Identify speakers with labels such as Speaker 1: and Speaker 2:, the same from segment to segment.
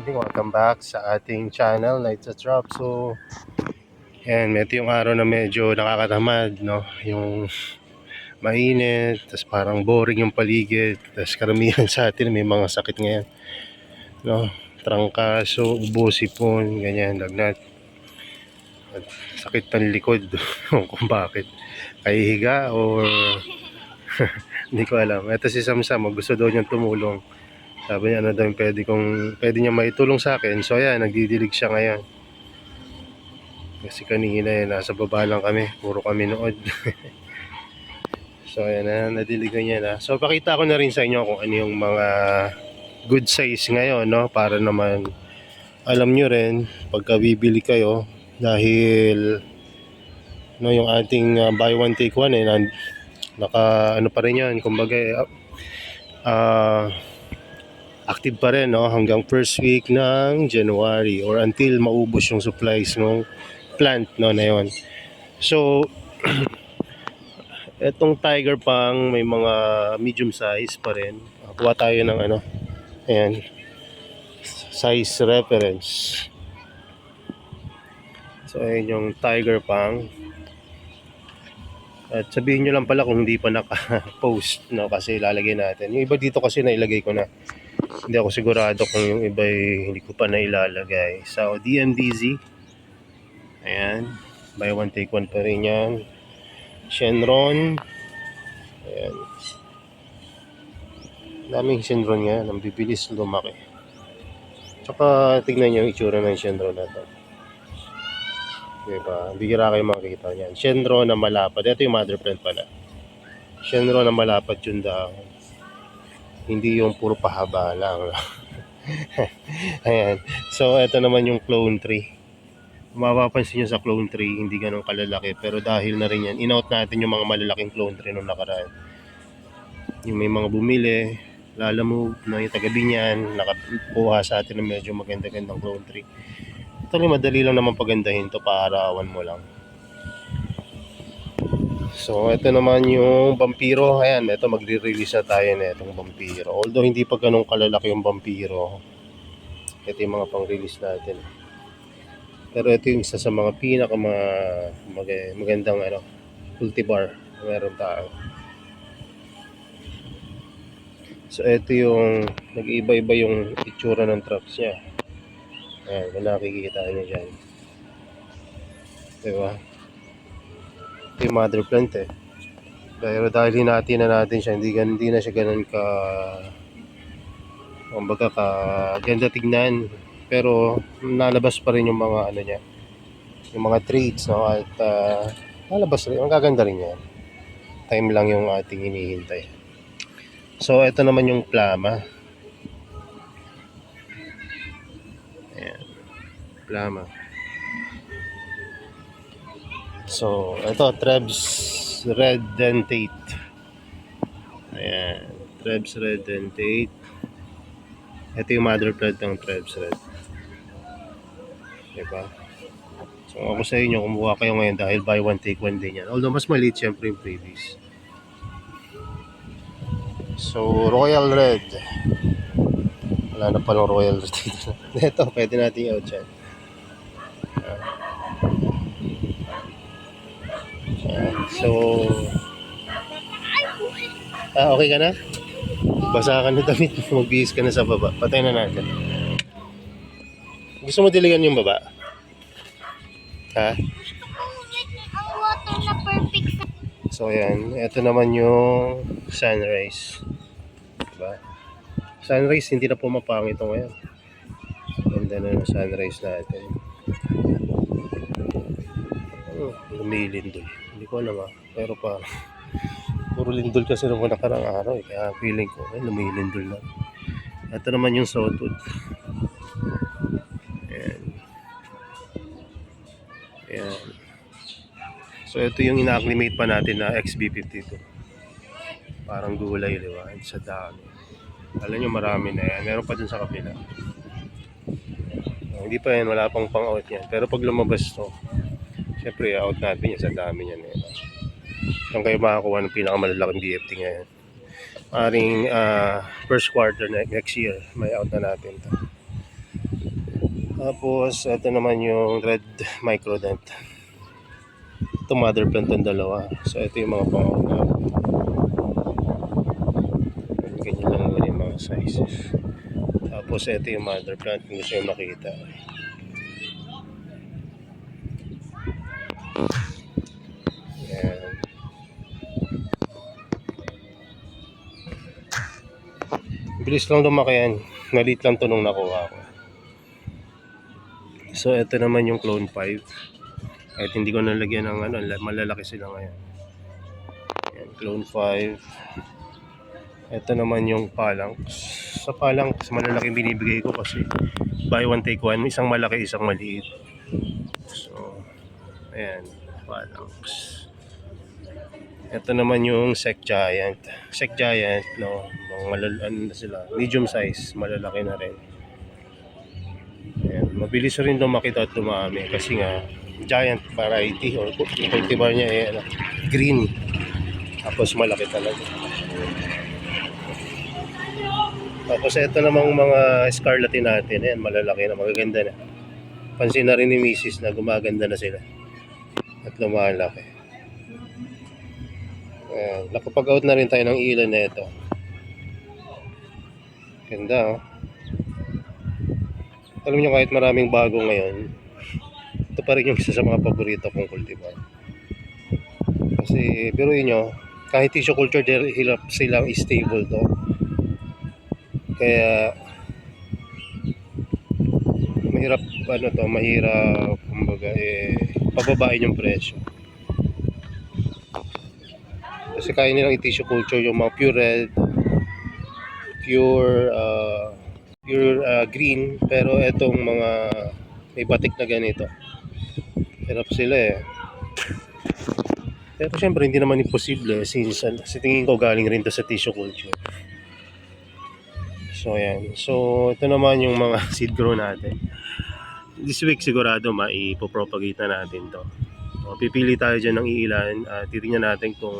Speaker 1: evening. Welcome back sa ating channel, Nights at Drop. So, yan, ito yung araw na medyo nakakatamad, no? Yung mainit, tas parang boring yung paligid, tas karamihan sa atin may mga sakit ngayon, no? Trangkaso, ubo, sipon, ganyan, lagnat. At sakit ng likod, kung bakit. Kahihiga or hindi ko alam. Ito si Samsam, gusto daw niyang tumulong. Sabi niya, ano daw yung pwede niya maitulong sa akin. So ayan, nagdidilig siya ngayon. Kasi kanina nasa baba lang kami, puro kami nood. So ayan, nadiligan niya na. So pakita ko na rin sa inyo kung ano yung mga good size ngayon, no? Para naman alam nyo rin, pagka bibili kayo, dahil no, yung ating buy one take one, naka ano pa rin yan, kumbaga active pa rin, no, hanggang first week ng January or until maubos yung supplies ng plant, no, na yun. So etong Tiger Pang may mga medium size pa rin. Kuha tayo ng ano, ayan, size reference. So ayan yung Tiger Pang. At sabihin nyo lang pala kung hindi pa naka-post, no, kasi ilalagay natin. Yung iba dito kasi nailagay ko na. Hindi ako sigurado kung yung iba hindi ko pa nailalagay. So DMDZ, ayan, buy one take one pa rin yan. Shenron, ayan, daming Shenron nga, ang bibilis lumaki. Tsaka tignan nyo yung itsura ng Shenron na to, diba? Bihira kayo makikita niyan. Shenron na malapad, ito yung mother plant pala. Shenron na malapad yung dahon, hindi yung puro pahaba lang. Ayan, so ito naman yung clone tree. Mapapansin nyo sa clone tree, hindi ganun kalalaki, pero dahil na rin yan, in-out natin yung mga malalaking clone tree nung nakaraan. Yung may mga bumili, lalamove na yung tagabi niyan, nakakuha sa atin ng medyo maganda-gandang clone tree. Ito rin, madali lang naman pagandahin to, paarawan mo lang. So ito naman yung Vampiro. Ayan, ito magre-release na tayo na itong Vampiro. Although hindi pa ganun kalalaki yung Vampiro, ito yung mga pang-release natin. Pero ito yung isa sa mga magandang ano, cultivar meron tayo. So ito yung nag-iiba-iba yung itsura ng traps niya. Ayan, kung nakikita nyo dyan, diba? Ito yung mother plant pero dahil hinati na natin siya, hindi na siya ganun kumbaga ka ganda tignan, pero nalabas pa rin yung mga ano niya, yung mga traits, no? At nalabas rin, magaganda rin yan. Time lang yung ating hinihintay. So ito naman yung Plama. Ayan, Plama. So ito Trebs Red Dentate. Ayan, Trebs Red Dentate. Ito yung mother plant ng Trebs Red, diba? So ako sa inyo, kumuha kayo ngayon dahil buy one take one din yan. Although mas maliit syempre yung previous. So Royal Red, wala na palang Royal Red dito. Ito, pwede natin i-out yan. So okay ka na? Basa ka na damit, magbihis ka na sa baba. Patay na natin. Gusto mo diligan yung baba? Ha?
Speaker 2: Ang water na perfect.
Speaker 1: So ayan, ito naman yung sunrise, diba? Sunrise, hindi na pumapangit ito ngayon. Ganda na ng sunrise natin. Lumilindol. Hindi ko alam pero pa puro lindol kasi nung nakarang araw kaya feeling ko lumilindol na. Ito naman yung Southwood. Ayan. Ayan. So ito yung ina-acclimate pa natin na XB52. Parang gulay, di ba? Sa dami. Alam nyo, marami na yan. Meron pa dun sa kabila. Hindi pa yan, wala pang pang-out yan. Pero pag lumabas to, syempre out natin yan sa dami yan. Saan kayo makakuha ng pinakamalalaking DFT ngayon? Maring first quarter next year, may out na natin to. Tapos, ito naman yung red microdent. Ito mother plant ng dalawa. So, ito yung mga pang-out. Ganyan lang naman yung mga sizes. Tapos, ito yung mother plant kung gusto yung makita. Yan. Bilis lang lumaki yan. Nalit lang to nung nakuha ko. So, ito naman yung clone 5. Kahit hindi ko nalagyan ng ano, malalaki sila ngayon. Yan, clone 5. Ito naman yung phalanx. Sa phalanx, malalaking binibigay ko kasi buy one take one. Isang malaki, isang maliit. So, ayan, phalanx. Ito naman yung Sec Giant. Sec Giant, no, ano na sila, medium size, malalaki na rin. Ayan, mabilis rin lumaki at dumami kasi nga giant variety or yung cultivar niya ay ano, green. Tapos malaki talaga. Tapos ito namang mga scarlatin natin. Ayan, malalaki na, magaganda na. Pansin na rin ni Mrs. na gumaganda na sila. At lumalaki. Ayan, nakapag-out na rin tayo ng ilan na ito. Ganda, oh. Alam nyo, kahit maraming bago ngayon, ito pa rin yung isa sa mga paborito kong cultivar. Kasi, biruin nyo, kahit tissue culture, hirap silang stable to. Kaya, mahirap, kumbaga, pababain yung presyo. Kasi kaya nilang i-tissue culture yung mga pure red, pure green, pero etong mga may batik na ganito, hirap sila eh. Pero syempre hindi naman imposible since sa tingin ko galing rin to sa tissue culture. So ayan, so ito naman yung mga seed grow natin. This week sigurado maipopropagate na natin to. O, pipili tayo dyan ng ilan, titingnan natin kung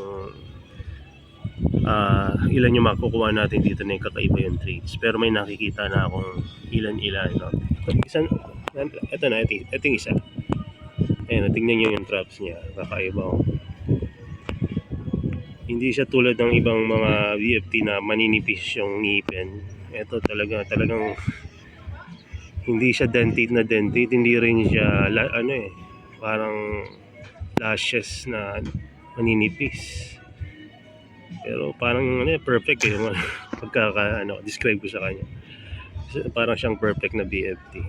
Speaker 1: ilan yung makukuha natin dito na yung kakaiba yung traits. Pero may nakikita na akong ilan-ilan, no? Ito yung isa. Ayan, tingnan nyo yung traps niya, kakaiba, oh. Hindi siya tulad ng ibang mga BFT na maninipis yung ngipin. Ito talagang hindi siya dentate, hindi rin siya parang lashes na maninipis. Pero parang perfect eh describe ko sa kanya. Parang siyang perfect na BFT.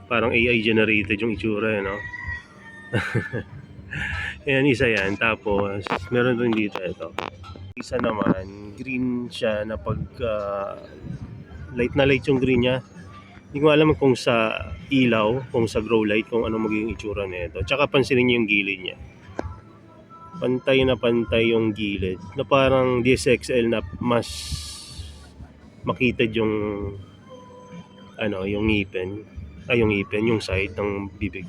Speaker 1: Parang AI generated yung itsura, no? Ayan, isa yan. Tapos meron din dito ito. Isa naman, green siya na pag light na light yung green niya. Hindi ko alam kung sa ilaw, kung sa grow light, kung ano magiging itsura nito. Tsaka pansinin niyo yung gilid niya. Pantay na pantay yung gilid. Na parang DSXL na mas makitid yung yung ngipin. Yung side ng bibig.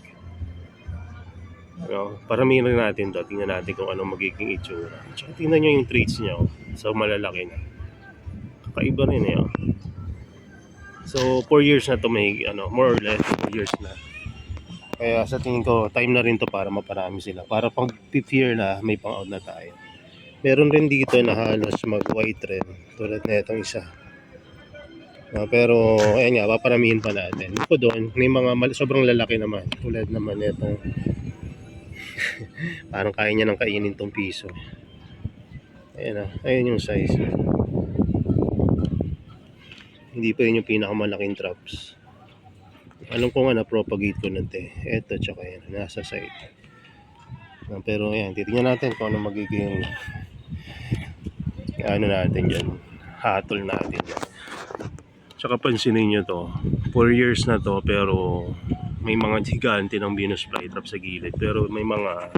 Speaker 1: Paramihin rin natin to. Tingnan natin kung ano magiging itsura. Tsaka tingnan nyo yung traits niya. So malalaki na. Kakaiba rin eh. So 4 years na to, more or less 4 years na. Kaya sa tingin ko, time na rin to para maparami sila. Para pag 5th year na, may pang-out na tayo. Meron rin dito na halos mag-white rin. Tulad na itong isa. Pero, ayan nga, paparamihin pa natin. Ito doon, may mga sobrang lalaki naman. Tulad naman itong parang kaya niya nang kainin tong piso. Ayan ayun yung size. Hindi pa yun yung pinakamalaking traps. Alam ko nga na-propagate ko nun Eto tsaka yan, nasa side. Pero ayan, titingnan natin kung ano magiging natin dyan. Hatol natin dyan. Tsaka pansinin nyo to, 4 years na to, pero may mga gigante ng Venus flytrap sa gilid. Pero may mga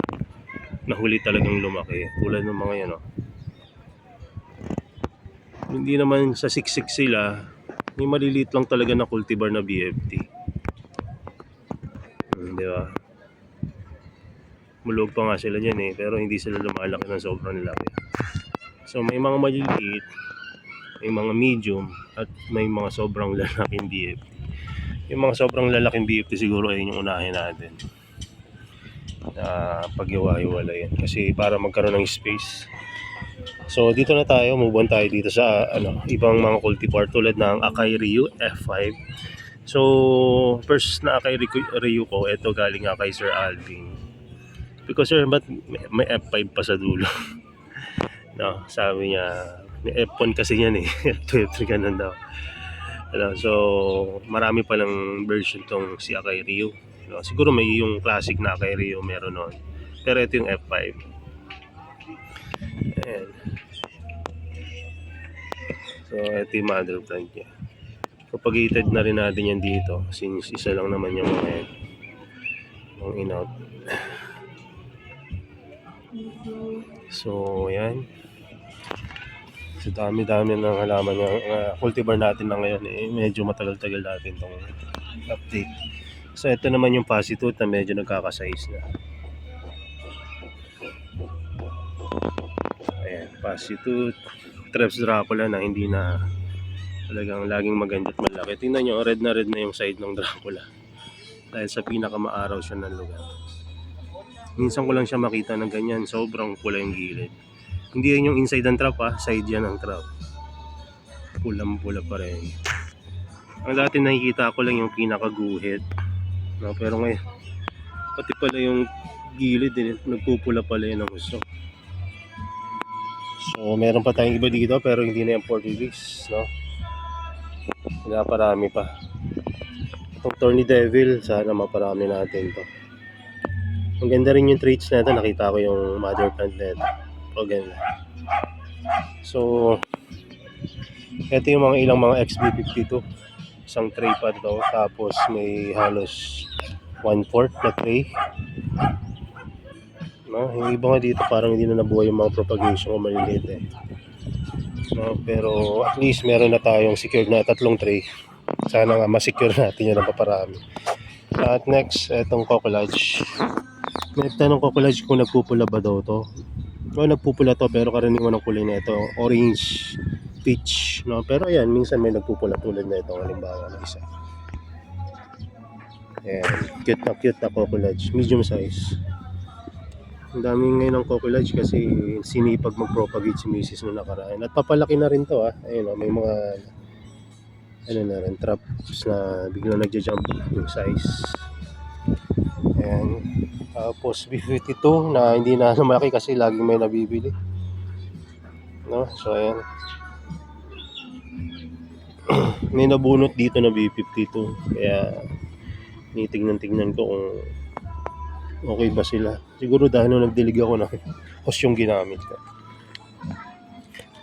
Speaker 1: nahuli talagang lumaki. Tulad ng mga yan, Hindi naman sa siksik sila. May maliliit lang talaga na cultivar na BFT. Di ba? Mulog pa nga sila dyan pero hindi sila lumalaki ng sobrang laki. So may mga maliliit, may mga medium, at may mga sobrang lalaking BFT. Yung mga sobrang lalaking BFT siguro ay yung unahin natin na paghiwa-hiwalayan kasi para magkaroon ng space. So dito na tayo, move on tayo dito sa ibang mga cultivar tulad ng Akai Ryu F5. So first na Akai Ryu ko, ito galing nga kay Sir Alvin. Because sir, ba't may F5 pa sa dulo? No, sabi niya, may F1 kasi yan eh. F2, F3 ganun daw. So marami palang version tong si Akai Ryu. No, siguro may yung classic na Akai Ryu meron nun. Pero ito yung F5. Ayan. So ito yung mother plant niya. Propagated na rin natin yan dito since isa lang naman yung mga yan. Yung in-out. So ayan. So dami-dami ng halaman yung cultivar natin na ngayon eh. Medyo matagal-tagal natin itong update. So ito naman yung pasitute na medyo nagkakasize na. Ayan, pasitute, Treps Dracula na hindi na talagang laging maganda at malaki. Tingnan nyo, red na yung side ng Dracula. Dahil sa pinakamaaraw siya ng lugar. Minsan ko lang siya makita ng ganyan, sobrang pula yung gilid. Hindi yan yung inside ng trap ha, side yan ng trap. Pulang-pula pa rin. Ang dati nakikita ko lang yung pinakaguhit. No, pero ngayon, pati pala yung gilid din, nagpupula pala yun ng gusto. So meron pa tayong iba dito pero hindi na yung Portuguese, no? Naparami pa. Itong Thorny Devil, sana maparami natin to. Ang ganda rin yung traits na ito, nakita ko yung mother plant na ito. O ganda. So ito yung mga ilang mga XB52. Isang tray pa daw, tapos may halos 1/4 na tray. No, yung iba nga dito parang hindi na nabuhay yung mga propagation o maliliit eh. No, pero at least meron na tayong secured na 3 tray. Sana nga ma-secure natin yan na paparami. At next, etong cocolage. May tanong cocolage kung nagpupula ba daw to. O nagpupula to pero karaniwan ng kulay na ito, orange, peach, no? Pero ayan, minsan may nagpupula tulad na ito, halimbawa na isa. Ayan, cute na cocolage, medium size. Ang dami ngayon ng cocolage kasi sinipag mag-propagate si Mrs. na nakaraan. At papalaki na rin to ayun may mga ano na rin, traps na biglang nagja-jump yung size. Ayan. Tapos B52 na hindi na lumaki kasi laging may nabibili. No? So ayan. May nabunot dito na B52. Kaya tingnan ko kung okay ba sila. Siguro dahil nung nagdilig ako na hose yung ginamit ko.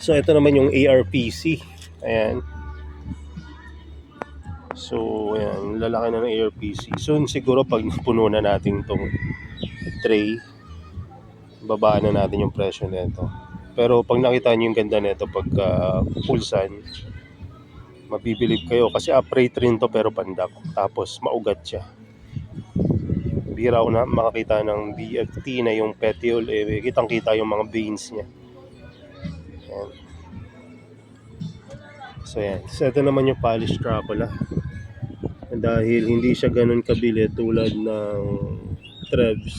Speaker 1: So ito naman yung ARPC. Ayan. So ayan, lalaki na ng ARPC. Soon siguro pag napuno na natin tong tray, babaan na natin yung presyo nito. Pero pag nakita nyo yung ganda nito pagka full sun, mabibilib kayo kasi upright rin to pero pandak. Tapos maugat siya. Bira ko na makakita ng BFT na yung petiole, kitang kita yung mga veins niya. Ayan. So yan. So ito naman yung polished Dracula. Dahil hindi siya ganun kabili tulad ng Trebs,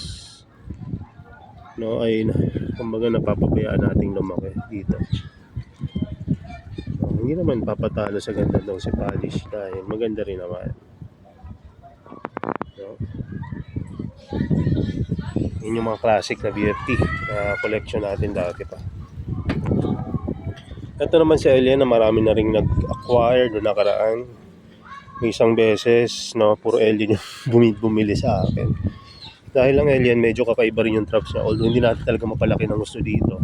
Speaker 1: no, ay kumbaga napapabayaan nating lumaki dito. Hindi naman papatalo sa ganda daw si polish dahil maganda rin naman, no? Yun yung mga classic na BFT na collection natin dati pa. Ito naman si Alien na marami na ring nag-acquire doon nakaraan. May isang beses, no, puro Alien yung bumili sa akin. Dahil lang Alien, medyo kakaiba rin yung traps niya. Although hindi natin talaga mapalaki ng gusto dito.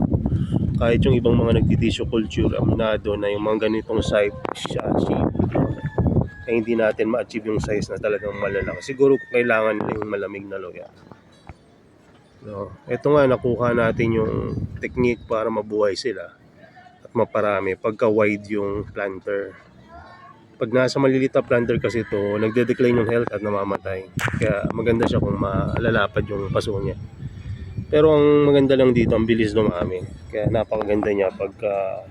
Speaker 1: Kahit yung ibang mga nagtitissue culture, aminado na yung mga ganitong size siya, ay hindi natin ma-achieve yung size na talagang malalaki. Siguro kailangan yung malamig na lugar. No, ito nga nakuha natin yung technique para mabuhay sila at maparami pagka wide yung planter. Pag nasa maliliit na planter kasi ito, nagde-decline yung health at namamatay. Kaya maganda siya kung malalapad yung paso niya. Pero ang maganda lang dito, ang bilis dumami. Kaya napakaganda niya pagka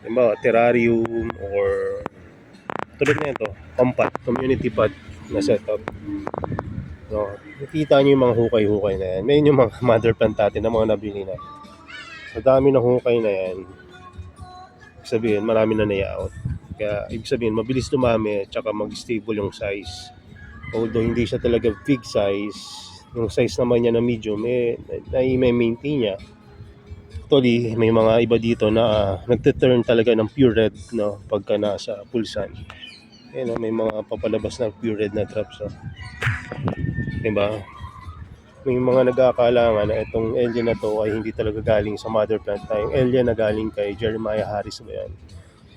Speaker 1: halimbawa terrarium or Tulad na ito, pampat, community pot na setup. No, nakita nyo yung mga hukay-hukay na yan. Ngayon yung mga mother plant natin na mga nabili na. Sa dami ng hukay na yan, ibig sabihin, marami na na-out. Kaya, ibig sabihin, mabilis dumami at saka mag-stable yung size. Although hindi siya talaga big size, yung size naman niya na medium, na-maintain niya. Actually, may mga iba dito na nagte-turn talaga ng pure red, no, pagka nasa full sun. Ayan, may mga papalabas na pure red na drops. So. Diba? May mga nag-aakala nga na itong alien na to ay hindi talaga galing sa mother plant. Yung alien na galing kay Jeremiah Harris ba yan?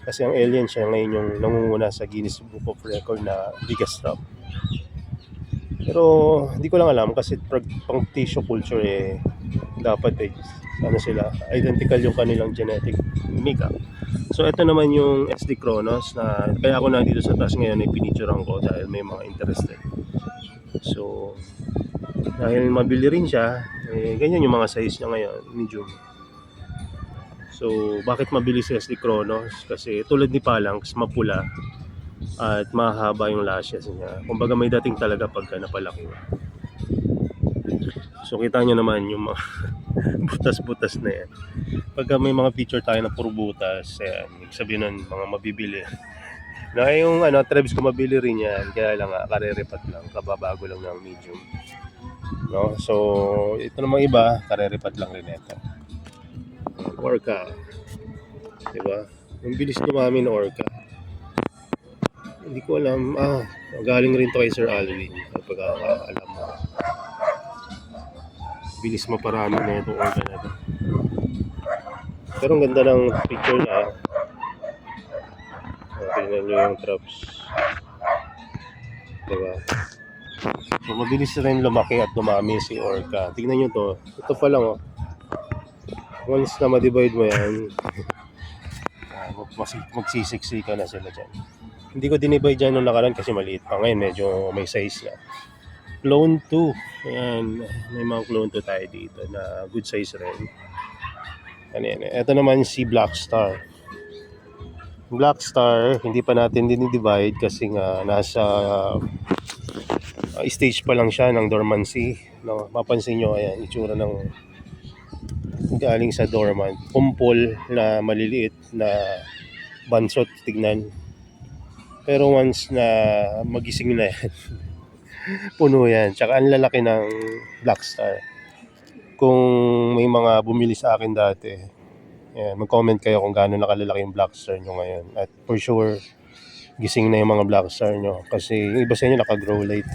Speaker 1: Kasi ang alien siya ngayon yung nangunguna sa Guinness Book of Record na biggest drop. Pero hindi ko lang alam kasi pang tissue culture dapat ano sila, identical yung kanilang genetic makeup. So ito naman yung SD Kronos na kaya ako nandito sa taas ngayon ay pinicturean ko dahil may mga interested. So dahil mabili rin siya, ganyan yung mga size niya ngayon, medium. So bakit mabili si SD Kronos? Kasi tulad ni Palanx, mapula at mahaba yung lashes niya. Kumbaga may dating talaga pagka napalaki. So kita nyo naman yung mga butas-butas na yan. Pagka may mga picture tayo na puro butas, ibig sabihin nun, mga mabibili. Na yung trebs ko mabili rin yan, kaya lang kareripat lang, kababago lang ng medium. No? So ito namang iba, kareripat lang rin ito. Orca. Diba? Ang bilis dumami ng orca. Hindi ko alam. Galing rin to kay Sir Alvin. Kapag alam mo. Bilis maparami na itong orca na ito. Pero ang ganda ng picture na. Tingnan nyo yung traps. Diba? So mabilis rin lumaki at dumami si orca. Tingnan nyo to. Ito pa lang oh. Once na ma-divide mo yan, magsisiksika na sila dyan. Hindi ko dinivide dyan nung nakaraan kasi maliit pa. Ngayon medyo may size na. Clone 2. Ayan, may mga clone 2 tayo dito na good size rin. Ito naman si Black Star. Black Star, hindi pa natin dinidivide kasi nga nasa stage pa lang siya ng dormancy. No, mapansin nyo, ayan, itsura ng galing sa dormant. Kumpol na maliliit na bansot, tignan. Pero once na magising na yan, puno yan. Tsaka ang lalaki ng Black Star. Kung may mga bumili sa akin dati, mag-comment kayo kung gaano nakalalaki yung Black Star nyo ngayon. At for sure, gising na yung mga Black Star nyo. Kasi yung iba sa inyo naka-grow light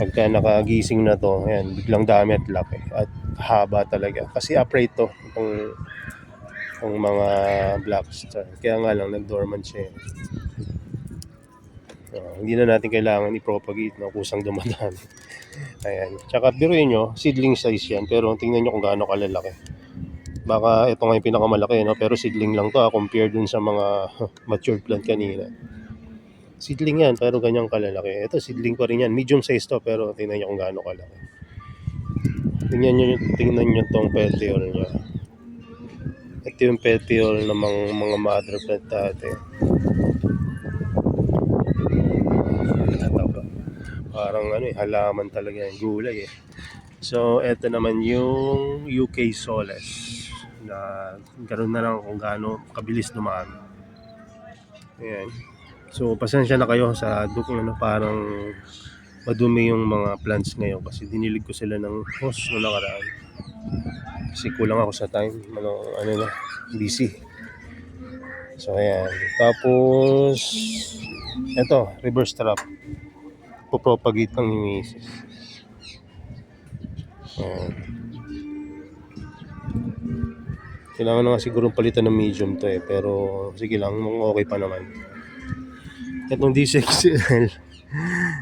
Speaker 1: Pagka nakagising na to, ayan, biglang dami at laki. At haba talaga. Kasi upright to, itong mga Black Star. Kaya nga lang, nag-dormant siya. Hindi na natin kailangan i-propagate na kusang dumadami. Ayan. Tsaka biruin nyo, seedling size yan. Pero tingnan nyo kung gaano kalalaki. Baka ito nga yung pinakamalaki, no? Pero seedling lang to compared dun sa mga matured plant kanina. Seedling yan, pero ganyang kalalaki. Ito, seedling pa rin yan. Medium size to, pero tingnan nyo kung gaano kalaki. Tingnan nyo tong petiole nya. Ito yung petiole ng mga mother plant dati. Parang halaman talaga yung gulay So, eto naman yung UK Solace na ganoon na lang kung gaano kabilis dumami. Ayan. So, pasensya na kayo sa parang madumi yung mga plants ngayon kasi dinilig ko sila ng hose noong nakaraan. Kasi kulang ako sa time. Busy. So, ayan. Tapos, eto, reverse trap. Propagate ng mimesis. Kailangan na nga siguro palitan ng medium to pero sige lang, okay pa naman. Itong D6L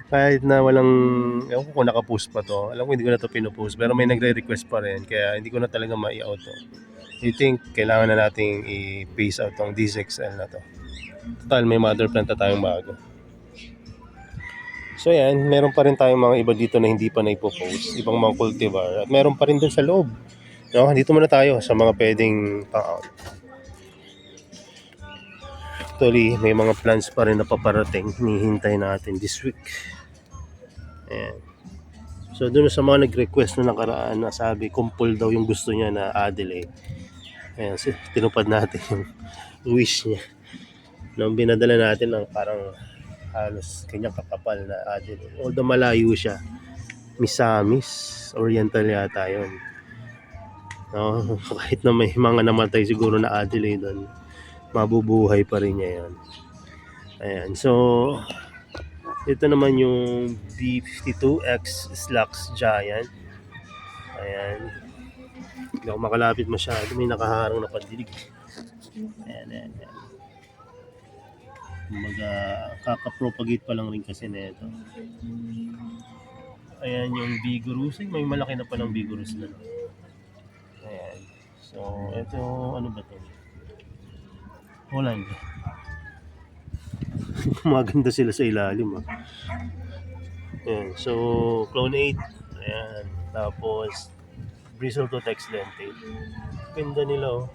Speaker 1: kahit na walang, ewan ko kung nakapost pa to, alam ko hindi ko na to pinupost pero may nagre-request pa rin kaya hindi ko na talaga ma-i-out to. I think kailangan na nating i-phase out tong D6L na to. Total may mother plant na tayong bago. So yan, meron pa rin tayong mga iba dito na hindi pa na-ipopost, ibang mga cultivar at meron pa rin dun sa loob. No, dito muna tayo sa mga pwedeng pang-out. Actually, may mga plans pa rin na paparating. Hinihintay natin this week. Ayan. So, doon sa mga nag-request na nakaraan na sabi, kumpul daw yung gusto niya na Adelaide. Ayan, so, tinupad natin yung wish niya. Nung binadala natin ng parang halos kanyang kakapal na Adelaide. Although malayo siya. Misamis, Oriental yata yun. No? Kahit na may mga namatay siguro na Adelaide doon, mabubuhay pa rin niya yun. Ayan, so ito naman yung B52X Slacks Giant. Ayan. Hindi ako makalapit masyado. May nakaharang na pandilig. Ayan, ayan, ayan. Kakapropagate pa lang rin kasi na ito. Ayan yung Vigorous. May malaki na palang Vigorous na. Ayan. So, ito, ano ba ito? Holland. Maganda sila sa ilalim. Ayan. So, Clone 8. Ayan. Tapos, Bristle to Tex Lente. Ganda nila, oh.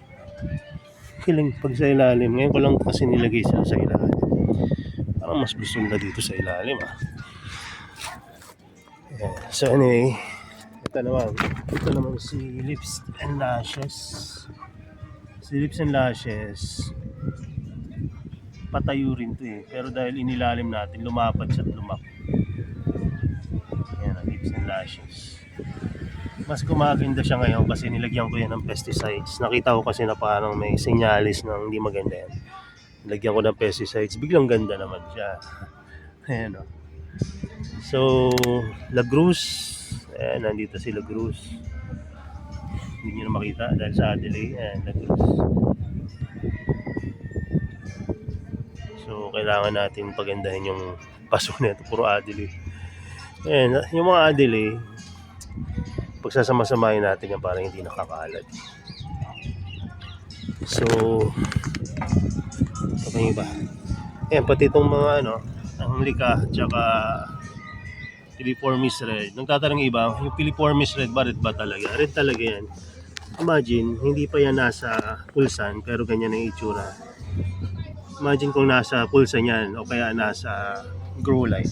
Speaker 1: Kiling pag sa ilalim. Ngayon ko lang kasi nilagay sila sa ilalim. Parang mas gusto nila dito sa ilalim, Ayan. So, anyway. Ito naman si Lips and Lashes. Si Lips and Lashes, patayo rin to pero dahil inilalim natin, lumapad siya at lumak. Ayan ang Lips and Lashes. Mas gumaganda siya ngayon kasi nilagyan ko yan ng pesticides. Nakita ko kasi na parang may senyalis na hindi maganda yan. Nilagyan ko ng pesticides, biglang ganda naman siya. Ayan, o. So, La Cruz. Ayan, nandito si La Cruz. Hindi nyo na makita dahil sa Adelaide. Ayan, La Cruz. So, kailangan natin pagandahin yung paso nito. Puro Adelaide. Ayan, yung mga Adelaide, pagsasama-samahin natin yan para hindi nakakalat. So, ito yung iba. Ayan, pati itong mga ang lika, tsaka Piliformis Red. Nagtatanong iba, yung Piliformis Red ba red ba talaga? Red talaga yan. Imagine, hindi pa yan nasa pulsan, pero ganyan ang itsura. Imagine kung nasa pulsan yan, o kaya nasa grow light.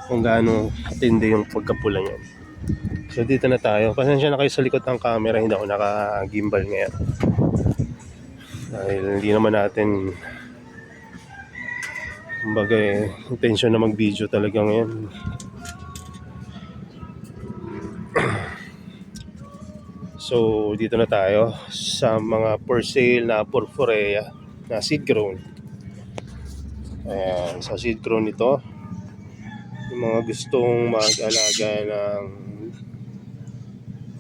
Speaker 1: Kung gaano tindi yung pagkapula niyan. So dito na tayo. Pasensya na kayo sa likod ng camera, hindi ako naka-gimbal ngayon. Dahil hindi naman natin kumbaga intention na mag-video talaga ngayon. So dito na tayo sa mga for sale na Porphyria na seed grown. Ayan, sa seed grown ito, yung mga gustong mag-alaga ng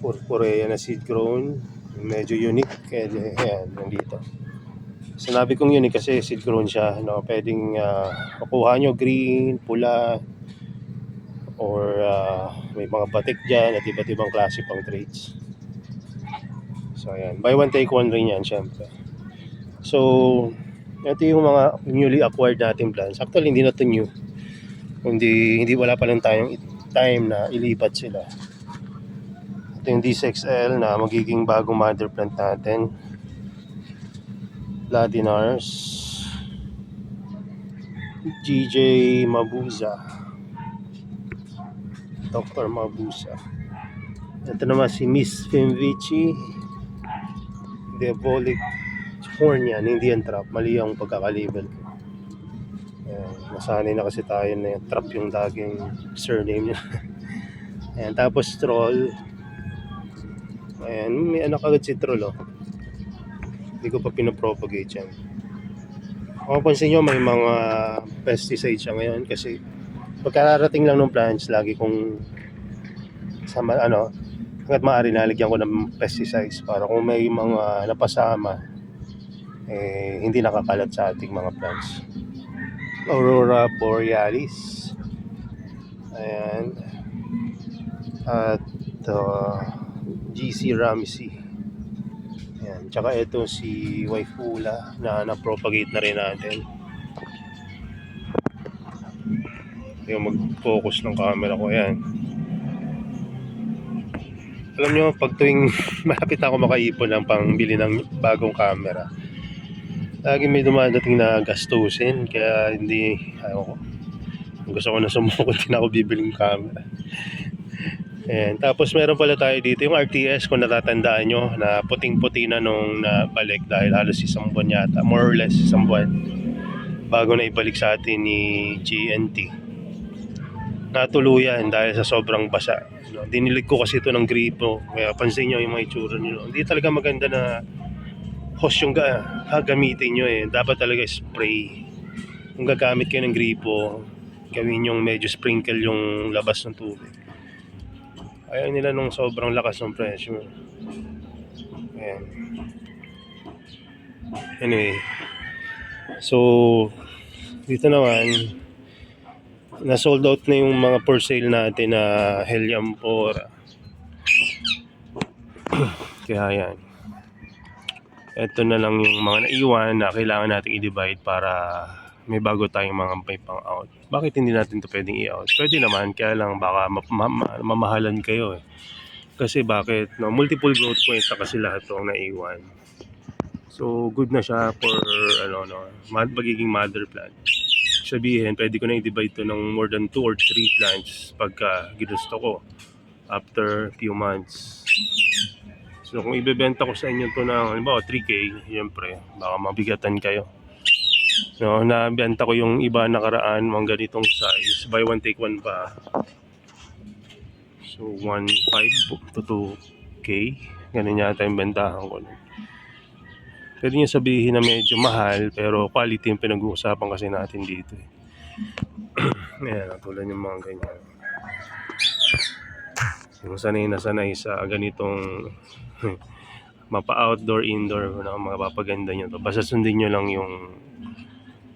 Speaker 1: Porphyria na seed grown, medyo unique, ayan, nandito. Sinabi kong unique kasi seed grown siya, pwedeng makuha nyo green, pula, or may mga batik dyan at iba't ibang klase pang traits. So ayan, buy one take one rin yan syempre. So ito yung mga newly acquired nating plants. Actually hindi na to new, hindi wala pa lang tayong time na ilipat sila. Ito yung D6L na magiging bagong mother plant natin. Ladinars, GJ Mabuza, Dr. Mabuza. Ito naman si Miss Femvici, Diabolic Horn yan, Indian Trap. Mali ang pagkakalibel ko. Nasanay na kasi tayo na trap yung daging surname niya. Ayan, tapos Troll. Ayan, may anak agad si Troll, Hindi ko pa pinapropagate yan. Kung mapansin nyo, may mga pesticides siya ngayon kasi pagkararating lang ng plants, lagi kong hanggat maaari nalagyan ko ng pesticides para kung may mga napasama, hindi nakakalat sa ating mga plants. Aurora Borealis. Ayan. At GC Ramsey. Ayan. Tsaka ito si Waifula na na-propagate na rin natin. Yung mag-focus ng camera ko. Ayan. Alam nyo, pag tuwing malapit ako makaipon ng pangbili ng bagong camera, Lagi may dumadating na gastusin, kaya hindi, ayaw ko. Gusto ko na sumukot, hindi na ako bibiling camera. Ayan. Tapos meron pala tayo dito yung RTS, kung natatandaan nyo, na puting-puti na nung nabalik dahil halos isang buwan yata, more or less isang buwan, bago na ibalik sa atin ni GNT. Natuluyan dahil sa sobrang basa. No, dinilig ko kasi ito ng gripo, kaya pansin nyo yung mga itsura nyo. Hindi talaga maganda na hose yung gagamitin nyo eh. Dapat talaga spray. Kung gagamit kayo ng gripo, gawin yung medyo sprinkle yung labas ng tubig. Ayaw nila nung sobrang lakas ng pressure. Ayan. Anyway, so dito naman na sold out na yung mga for sale natin na Heliampora. Kaya yan, ito na lang yung mga naiwan na kailangan natin i-divide para may bago tayong mga may pang out. Bakit hindi natin to pwedeng i-out? Pwede naman, kaya lang baka mamahalan kayo eh. Kasi bakit? No, multiple growth points na kasi lahat itong naiwan. So good na siya for magiging mother plant. Sabihin, pwede ko na i-divide to ng more than 2 or 3 plants pagka ginusto ko after few months. So kung ibebenta ko sa inyo to ng halimbawa 3K, siyempre baka mabigatan kayo. No, nabenta ko yung iba nakaraan mga ganitong size, buy one take one pa. So 1.5 to 2K, ganun yata yung bentahan ko. Pwede nyo sabihin na medyo mahal, pero quality yung pinag-uusapan kasi natin dito eh. Ayan, tulad yung mga ganyan. Yung sanay na sanay sa ganitong mapa-outdoor, indoor, na mga papaganda nyo to. Basta sundin nyo lang yung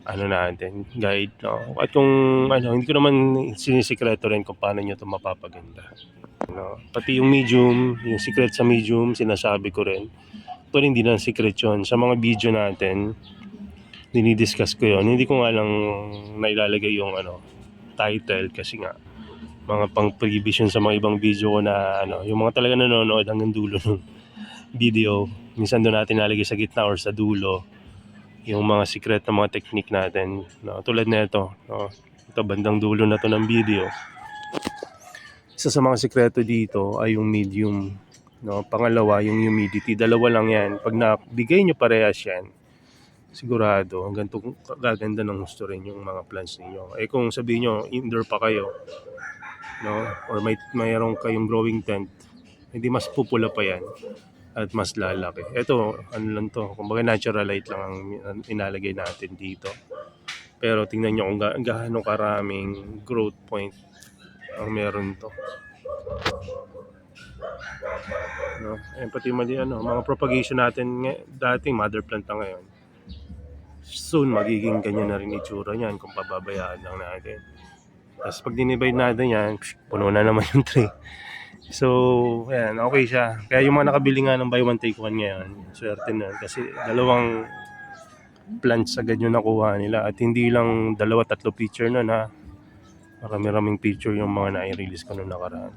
Speaker 1: natin, guide. No? At kung hindi ko naman sinisikreto rin kung paano nyo to mapapaganda. No? Pati yung medium, yung secret sa medium, sinasabi ko rin. Ito hindi na secret yun. Sa mga video natin, dinidiscuss ko yun. Hindi ko nga lang nailalagay yung title kasi nga mga pang prevision sa mga ibang video ko na yung mga talaga nanonood hanggang dulo ng video. Minsan doon natin nalagay sa gitna or sa dulo yung mga secret na mga technique natin. No? Tulad na ito. No? Ito bandang dulo na to ng video. Isa sa mga sikreto dito ay yung medium. No, pangalawa yung humidity, dalawa lang yan. Pag nabigay nyo parehas yan, sigurado hanggang gaganda ng gusto rin yung mga plants niyo. Eh kung sabihin nyo indoor pa kayo, no, or mayroong kayong growing tent, hindi mas pupula pa yan at mas lalaki. Ito lang to, kumbaga natural light lang ang inalagay natin dito. Pero tingnan nyo kung gaano karaming growth point ang meron to. No? Ayan, pati mga propagation natin dating mother plant na ngayon, soon magiging ganyan na rin itsura niyan kung pababayaan lang natin. Tapos pag dinivide natin yan, puno na naman yung tray. So ayan, okay siya. Kaya yung mga nakabili nga ng buy one take one ngayon, swerte na kasi dalawang plants agad yung nakuha nila. At hindi lang dalawa, tatlo picture na marami-raming picture yung mga na-release ko nung nakaraan.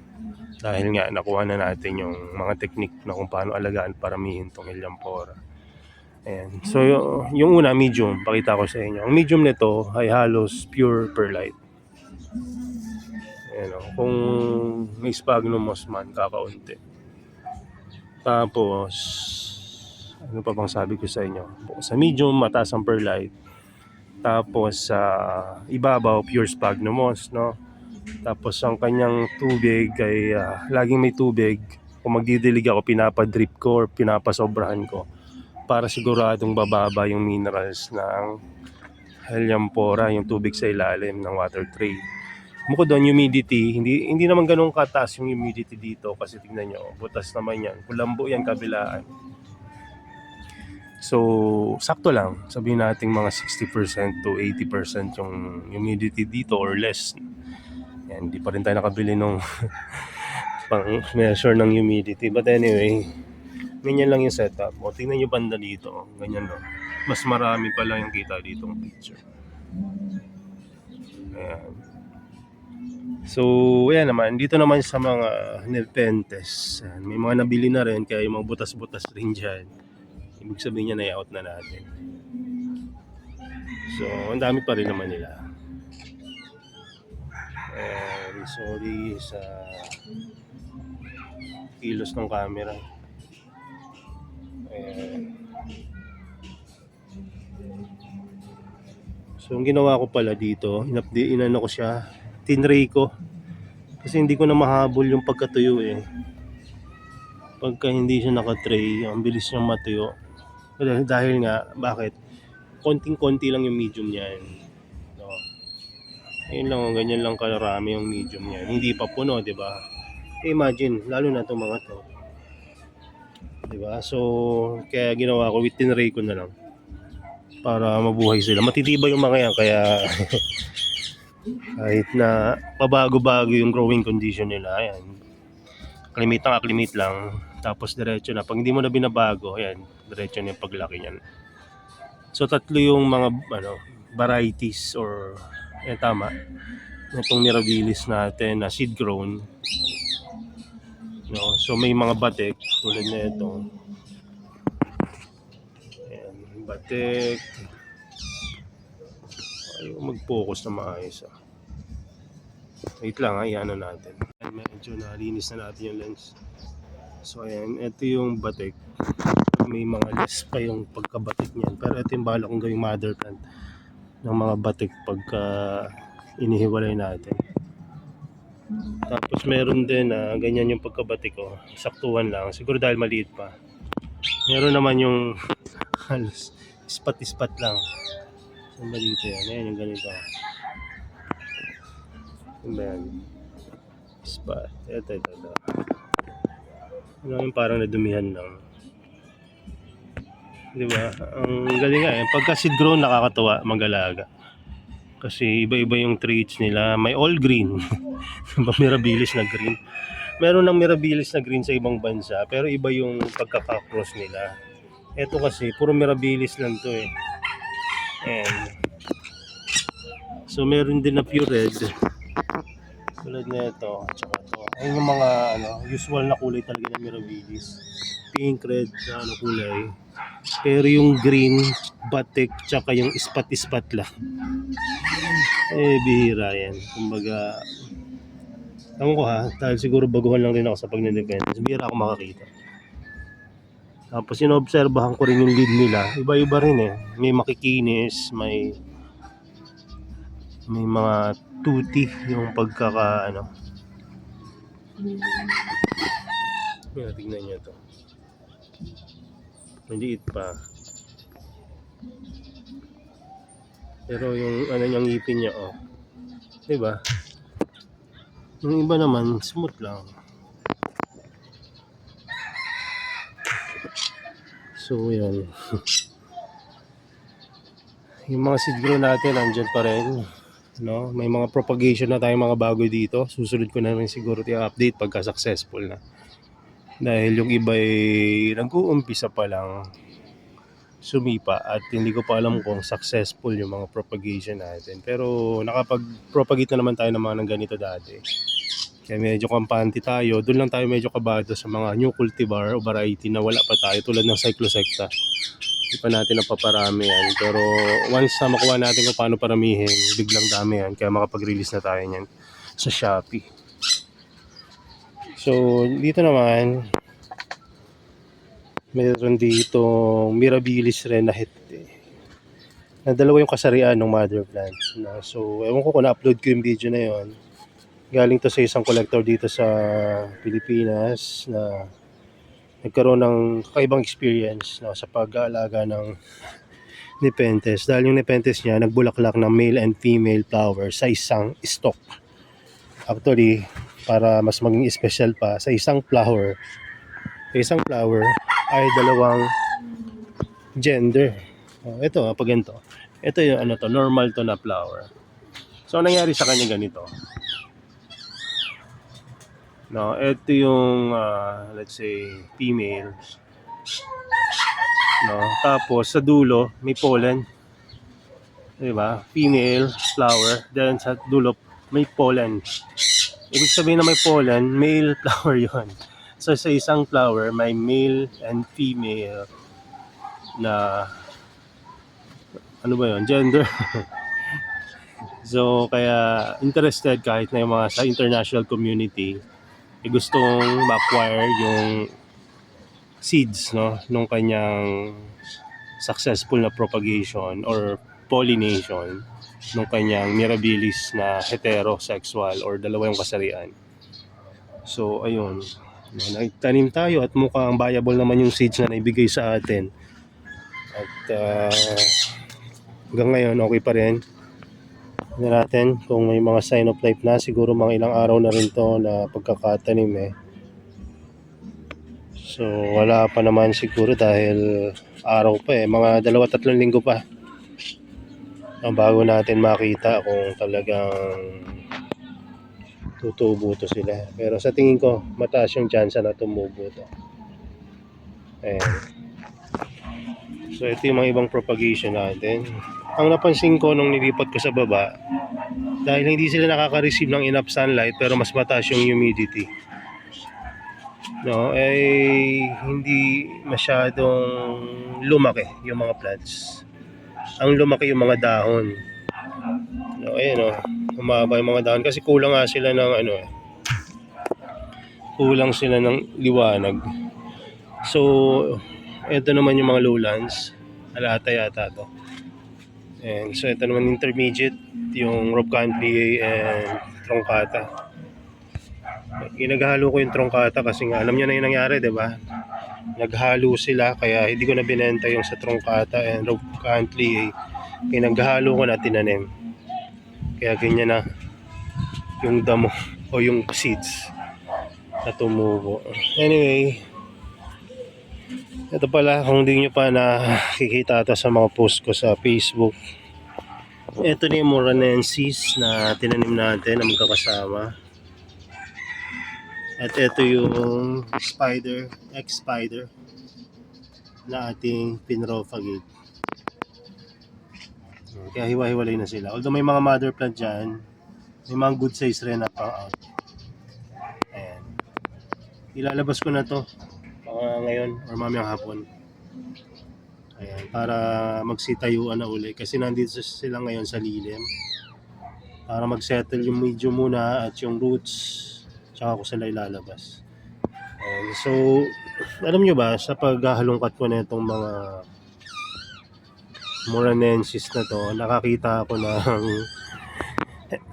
Speaker 1: Dahil nga nakuha na natin yung mga technique na kung paano alagaan paramihin tong Heliampora. Ayan. So yung una medium, pakita ko sa inyo. Ang medium nito ay halos pure perlite. Ayan, kung may sphagnum moss man, kakaunti. Tapos ano pa bang sabi ko sa inyo? Sa medium, mataas ang perlite. Tapos sa ibabaw, pure sphagnum moss, no? Tapos ang kanyang tubig ay laging may tubig. Kung magdidilig ako, pinapadrip ko or pinapasobrahan ko para siguradong bababa yung minerals ng Heliampora, yung tubig sa ilalim ng water tray. Bukod doon, humidity, hindi naman ganun kataas yung humidity dito kasi tingnan nyo, butas naman yan. Kulambo yan kabilaan. So, sakto lang. Sabihin natin mga 60% to 80% yung humidity dito or less. Yan, hindi pa rin tayo nakabili nung pang measure ng humidity. But anyway, ganyan lang yung setup. O, tingnan nyo banda dito. Ganyan no. Mas marami pa lang yung kita dito ng picture. Ayan. So, ayan naman. Dito naman sa mga Nepenthes. May mga nabili na rin. Kaya yung mga butas-butas rin dyan. Ibig sabihin niya na-out na natin. So, ang dami pa rin naman nila. Sorry sa kilos ng camera. So, ang ginawa ko pala dito, inano ko siya, tinray ko. Kasi hindi ko na mahabol yung pagkatuyo eh. Pagka hindi siya nakatray, ang bilis niyang matuyo. Dahil nga, bakit? Konting-konti lang yung medium niyan. No? Ayun lang, ganyan lang karami yung medium niyan. Hindi pa puno, di ba? Imagine, lalo na itong mga to. Di ba? So, kaya ginawa ko, tinray ko na lang. Para mabuhay sila. Matitibay yung mga yan, kaya kahit na pabago-bago yung growing condition nila, ayan. Aklimate lang. Tapos diretso na. Pag hindi mo na binabago, ayan, diretso na yung paglaki niyan. So, tatlo yung mga varieties or tama. Itong mirabilis natin na seed grown. No? So, may mga batik tulad na ito. Ayan, batik. Ayaw mag-focus na maayos. Wait lang, iano natin. Medyo nalinis na natin yung lens. So ayan, ito yung batik. May mga less pa yung pagkabatik niyan. Pero ito yung bala kong gawing mother plant ng mga batik pagka inihiwalay natin. Tapos meron din na ganyan yung pagkabatik ko. Saktuhan lang. Siguro dahil maliit pa. Meron naman yung halos ispat-ispat lang. So maliit yan. Ayan yung ganito. Ayan. Ispat. Ito. Yung parang nadumihan lang. Di ba? Ang galing nga eh. Pagka seed grown, nakakatawa mag-alaga. Kasi iba-iba yung traits nila. May all green. Mirabilis na green. Meron ng mirabilis na green sa ibang bansa. Pero iba yung pagkaka-cross nila. Ito kasi, puro mirabilis lang to eh. And, so meron din na pure red. Tulad na ito. Tsaka ito. Ayun yung mga usual na kulay talaga ng mirabilis. Pink, red, kulay. Pero yung green, batik, tsaka yung ispat-ispat lang. Bihira yan. Kumbaga, ewan ko ha, dahil siguro baguhan lang rin ako sa pag-independence. Bihira ako makakita. Tapos inoobserbahan ko rin yung lead nila. Iba-iba rin eh. May makikinis, may mga tuti yung pagkaka tingnan nyo to. Maliit pa. Pero yung yung ngipin niya diba? Yung iba naman smooth lang. So yan. Yung mga seed grow natin andyan pa rin. No? May mga propagation na tayong mga bago dito. Susunod ko na rin siguro i-update pagka successful na. Dahil yung iba ay nag-uumpisa pa lang sumipa at hindi ko pa alam kung successful yung mga propagation natin. Pero nakapag-propagate na naman tayo ng mga ganito dati. Kaya medyo kampante tayo. Doon lang tayo medyo kabado sa mga new cultivar o variety na wala pa tayo tulad ng cyclosecta. Hindi pa natin napaparami yan. Pero once na makuha natin kung paano paramihin, biglang dami yan. Kaya makapag-release na tayo yan sa Shopee. So, dito naman, meron dito mirabilis rin na dalawa yung kasarian ng mother plant. So, ewan ko kung na-upload ko yung video na yon. Galing to sa isang collector dito sa Pilipinas na nagkaroon ng kakaibang experience sa pag-aalaga ng Nepenthes. Dahil yung Nepenthes niya, nagbulaklak ng male and female flower sa isang stalk. Actually, para mas maging special pa, sa isang flower ay dalawang gender. Ito, pag ganito. Ito yung normal to na flower. So, nangyari sa kanya ganito. No, ito yung let's say female. No, tapos sa dulo may pollen. 'Di ba? Female flower, then sa dulo may pollen. Ibig sabihin na may pollen, male flower 'yon. So sa isang flower may male and female na ano ba yun, gender. So kaya interested kahit na yung mga sa international community gustong ma-acquire yung seeds, no, nung kanyang successful na propagation or pollination nung kanyang mirabilis na heterosexual or dalawa yung kasarian. So ayun, nagtanim tayo at mukhang viable naman yung seeds na naibigay sa atin. At hanggang ngayon okay pa rin. Tignan natin kung may mga sign of life na. Siguro mga ilang araw na rin to na pagkakatanim eh. So wala pa naman siguro dahil araw pa eh. Mga 2-3 linggo pa bago natin makita kung talagang tutubo to sila. Pero sa tingin ko mataas yung chance na tumubo to. Ayan. So ito yung mga ibang propagation natin. Ang napansin ko nung nilipat ko sa baba, dahil hindi sila nakaka-receive ng enough sunlight pero mas mataas yung humidity, no, hindi masyadong lumaki yung mga plants. Ang lumaki yung mga dahon, no, ayan, humaba yung mga dahon kasi kulang nga sila ng kulang sila ng liwanag. So ito naman yung mga lowlands, alata yata to. And so ito naman intermediate, yung Rhopcanthia and Truncata. Inaghalo ko yung Truncata kasi nga alam niyo na yung nangyari, 'di ba? Naghalo sila kaya hindi ko na binenta yung sa Truncata and Rhopcanthia. Pinaghalo ko na tinanim. Kaya ganyan na yung damo o yung seeds na tumubo. Anyway, ito pala, kung hindi nyo pa nakikita ito sa mga post ko sa Facebook, ito na yung Moranensis na tinanim natin na magkakasama. At ito yung X-Spider na ating pinropagate. Kaya hiwa-hiwalay na sila. Although may mga mother plant dyan, may mga good size rin na pang out. Ayan. Ilalabas ko na to ngayon or mamayang hapon. Ayan, para magsitayuan na uli kasi nandito sila ngayon sa lilim para mag-settle yung medium muna at yung roots tsaka ko sila ilalabas. Ayan, so alam nyo ba sa paghahalongkat ko na itong mga Moranensis na to, nakakita ako ng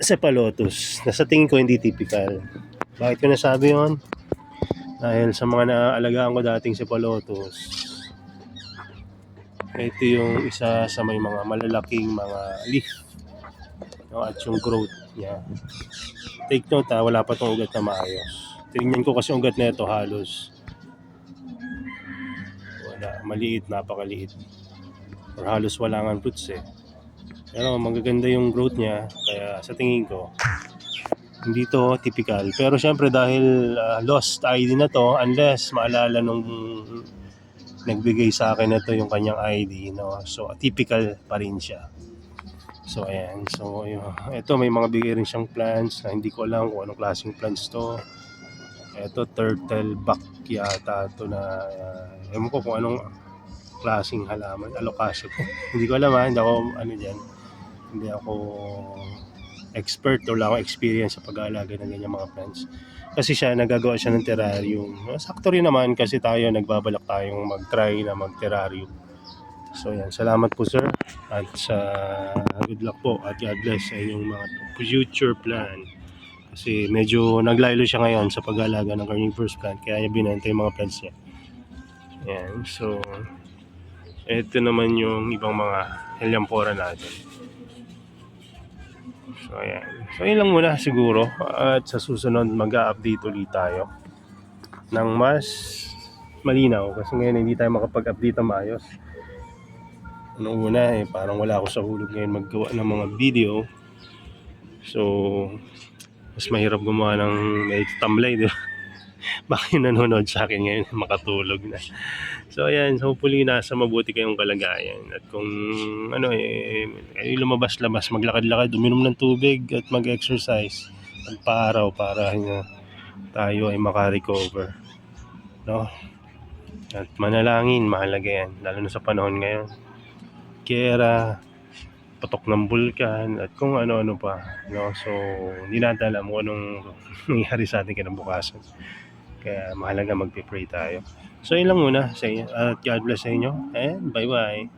Speaker 1: Cephalotus na sa tingin ko hindi typical. Bakit ko nasabi yun? Dahil sa mga naaalagaan ko dating Cephalotus, ito yung isa sa may mga malalaking mga leaf, no, at yung growth niya. Take note wala pa itong ugat na maayos. Tingnan ko kasi ugat na ito halos wala, maliit, napakaliit. Or halos wala nga roots eh. Pero magaganda yung growth niya, kaya sa tingin ko hindi to typical. Pero syempre dahil lost ID na to, unless maalala nung nagbigay sa akin na to yung kanyang ID, no? So typical pa rin siya. So ayan, so ito may mga bigay rin siyang plants na hindi ko alam kung anong klaseng plants to. Ito turtle back yata to na ewan ko kung anong klaseng halaman, alocasia ko. Hindi ko alam hindi ako hindi ako expert o wala akong experience sa pag-aalaga ng ganyan mga plants. Kasi siya, nagagawa siya ng terrarium. Sakto rin naman kasi tayo, nagbabalak tayong mag-try na mag-terrarium. So yan, salamat po sir. At good luck po at God bless sa inyong mga future plan. Kasi medyo naglaylo siya ngayon sa pag-aalaga ng carnivorous plant. Kaya niya binenta yung mga plants niya. Yan, so ito naman yung ibang mga Helianthera natin. So ayan. So yun lang muna siguro. At sa susunod mag-a-update ulit tayo ng mas malinaw. Kasi ngayon hindi tayo makapag-update na maayos. Noong una parang wala ako sa hulog ngayon maggawa ng mga video. So mas mahirap gumawa ng may tamlay, di ba? Baka yung nanonood sa akin ngayon makatulog na. So ayan, hopefully nasa mabuti kayong kalagayan. At kung lumabas-labas, maglakad-lakad, uminom ng tubig at mag-exercise pagpa-araw para tayo ay makarecover, no? At manalangin, mahalaga yan, lalo na sa panahon ngayon. Kera putok ng bulkan at kung ano-ano pa, no? So, hindi natin alam kung anong nangyari sa ating kinabukasan. Kaya mahalaga magpe-pray tayo. So, yun lang muna sa inyo. At God bless sa inyo. And bye-bye.